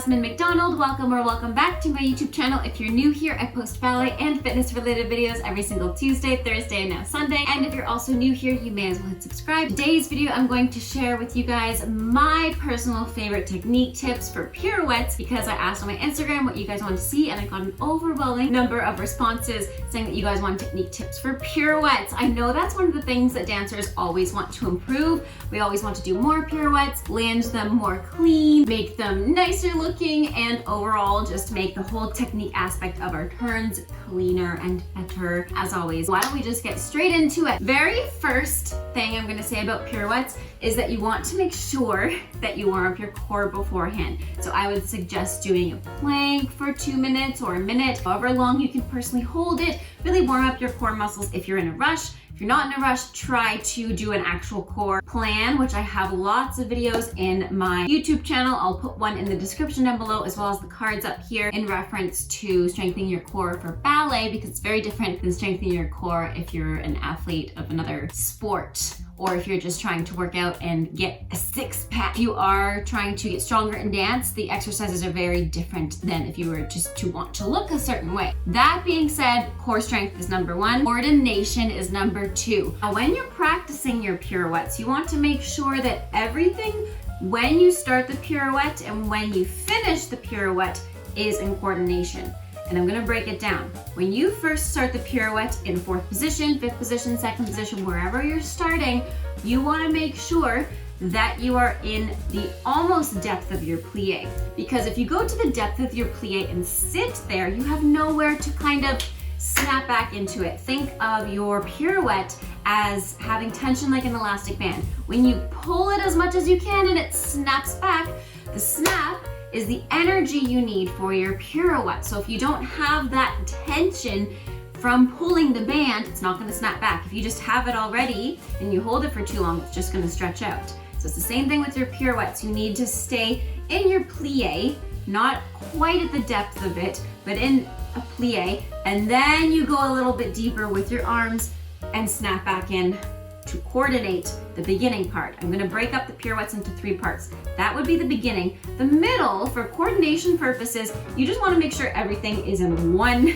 Jasmine McDonald. Welcome back to my YouTube channel. If you're new here, I post ballet and fitness related videos every single Tuesday, Thursday, and now Sunday. And if you're also new here, you may as well hit subscribe. Today's video, I'm going to share with you guys my personal favorite technique tips for pirouettes because I asked on my Instagram what you guys want to see and I got an overwhelming number of responses saying that you guys want technique tips for pirouettes. I know that's one of the things that dancers always want to improve. We always want to do more pirouettes, land them more clean, make them nicer looking, and overall just make the whole technique aspect of our turns cleaner and better. As always, why don't we just get straight into it? Very first thing I'm going to say about pirouettes is that you want to make sure that you warm up your core beforehand. So I would suggest doing a plank for 2 minutes or a minute, however long you can personally hold it. Really warm up your core muscles if you're in a rush. If you're not in a rush, try to do an actual core plan, which I have lots of videos in my YouTube channel. I'll put one in the description down below as well as the cards up here in reference to strengthening your core for ballet, because it's very different than strengthening your core if you're an athlete of another sport, or if you're just trying to work out and get a six-pack. If you are trying to get stronger in dance, the exercises are very different than if you were just to want to look a certain way. That being said, core strength is number one, coordination is number two. Now, when you're practicing your pirouettes, you want to make sure that everything when you start the pirouette and when you finish the pirouette is in coordination. And I'm gonna break it down. When you first start the pirouette in fourth position, fifth position, second position, wherever you're starting, you wanna make sure that you are in the almost depth of your plie. Because if you go to the depth of your plie and sit there, you have nowhere to kind of snap back into it. Think of your pirouette as having tension like an elastic band. When you pull it as much as you can and it snaps back, the snap is the energy you need for your pirouette. So if you don't have that tension from pulling the band, it's not gonna snap back. If you just have it already and you hold it for too long, it's just gonna stretch out. So it's the same thing with your pirouettes. You need to stay in your plie, not quite at the depth of it, but in a plie, and then you go a little bit deeper with your arms and snap back in to coordinate the beginning part. I'm gonna break up the pirouettes into 3 parts. That would be the beginning. The middle, for coordination purposes, you just wanna make sure everything is in one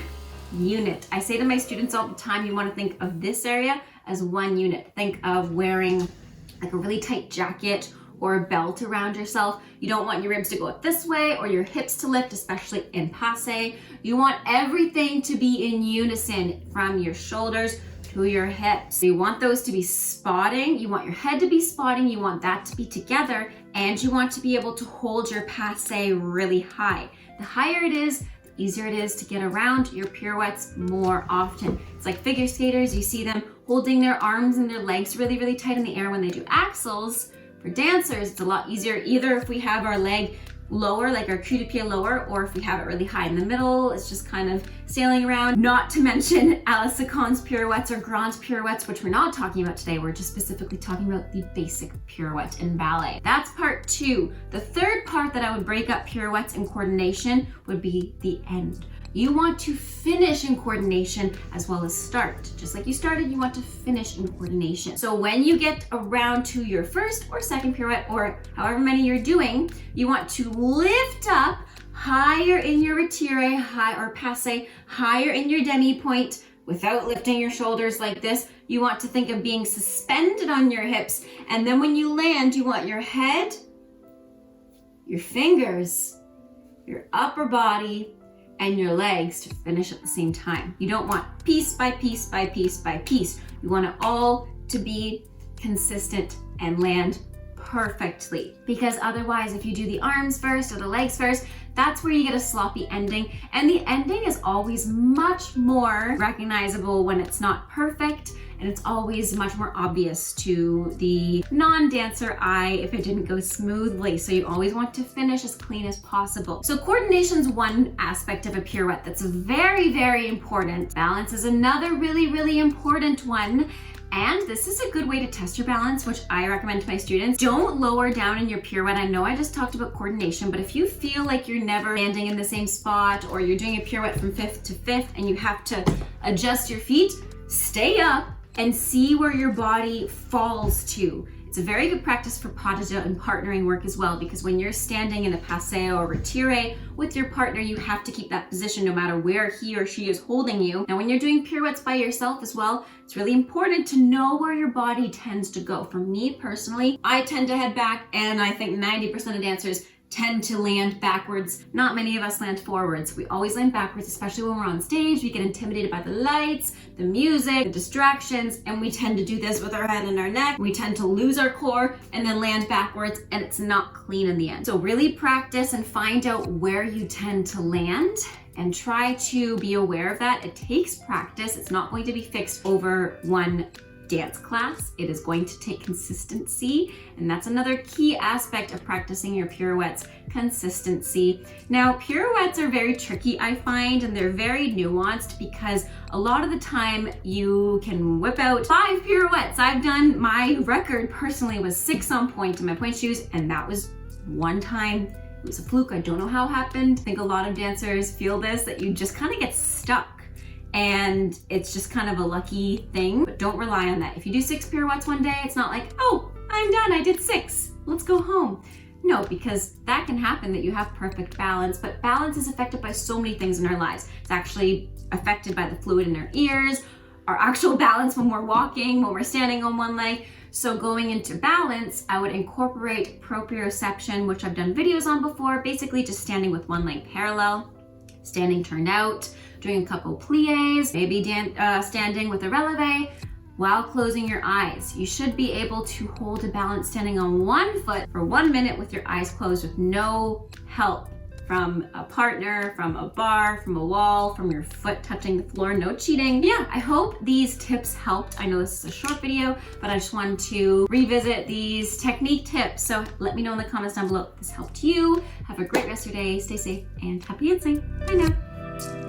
unit. I say to my students all the time, you wanna think of this area as one unit. Think of wearing like a really tight jacket or a belt around yourself. You don't want your ribs to go up this way or your hips to lift, especially in passe. You want everything to be in unison from your shoulders to your hips. So you want those to be spotting, you want your head to be spotting, you want that to be together, and you want to be able to hold your passe really high. The higher it is, the easier it is to get around your pirouettes more often. It's like figure skaters, you see them holding their arms and their legs really, really tight in the air when they do axels. For dancers, it's a lot easier either if we have our leg lower, like our cul de pied lower, or if we have it really high in the middle, it's just kind of sailing around. Not to mention Alice Secon's pirouettes or grand pirouettes, which we're not talking about today. We're just specifically talking about the basic pirouette in ballet. That's part 2. The third part that I would break up pirouettes in coordination would be the end. You want to finish in coordination as well as start. Just like you started, you want to finish in coordination. So when you get around to your first or second pirouette, or however many you're doing, you want to lift up higher in your retire, high or passe, higher in your demi-pointe without lifting your shoulders like this. You want to think of being suspended on your hips. And then when you land, you want your head, your fingers, your upper body, and your legs to finish at the same time. You don't want piece by piece by piece by piece. You want it all to be consistent and land perfectly. Because otherwise, if you do the arms first or the legs first, that's where you get a sloppy ending. And the ending is always much more recognizable when it's not perfect, and it's always much more obvious to the non-dancer eye if it didn't go smoothly. So you always want to finish as clean as possible. So coordination's one aspect of a pirouette that's very, very important. Balance is another really, really important one. And this is a good way to test your balance, which I recommend to my students. Don't lower down in your pirouette. I know I just talked about coordination, but if you feel like you're never landing in the same spot, or you're doing a pirouette from fifth to fifth and you have to adjust your feet, stay up and see where your body falls to. It's It's a very good practice for pas de deux and partnering work as well, because when you're standing in a paseo or retire with your partner, you have to keep that position no matter where he or she is holding you. Now, when you're doing pirouettes by yourself as well, it's really important to know where your body tends to go. For me personally, I tend to head back, and I think 90% of dancers tend to land backwards. Not many of us land forwards. We always land backwards, especially when we're on stage. We get intimidated by the lights, the music, the distractions, and we tend to do this with our head and our neck. We tend to lose our core and then land backwards, and it's not clean in the end. So really practice and find out where you tend to land and try to be aware of that. It takes practice. It's not going to be fixed over one dance class. It is going to take consistency, and that's another key aspect of practicing your pirouettes, consistency. Now, pirouettes are very tricky, I find, and they're very nuanced because a lot of the time you can whip out 5 pirouettes. I've done, my record personally was 6 on pointe in my pointe shoes, and that was one time. It was a fluke. I don't know how it happened. I think a lot of dancers feel this, that you just kind of get stuck. And it's just kind of a lucky thing, but don't rely on that. If you do 6 pirouettes one day, it's not like, oh, I'm done, I did 6, let's go home. No, because that can happen, that you have perfect balance, but balance is affected by so many things in our lives. It's actually affected by the fluid in our ears, our actual balance when we're walking, when we're standing on one leg. So going into balance, I would incorporate proprioception, which I've done videos on before, basically just standing with one leg parallel, standing turned out, doing a couple plies, maybe standing with a releve while closing your eyes. You should be able to hold a balance standing on one foot for 1 minute with your eyes closed with no help from a partner, from a bar, from a wall, from your foot touching the floor, no cheating. Yeah, I hope these tips helped. I know this is a short video, but I just wanted to revisit these technique tips. So let me know in the comments down below if this helped you. Have a great rest of your day, stay safe, and happy dancing. Bye now.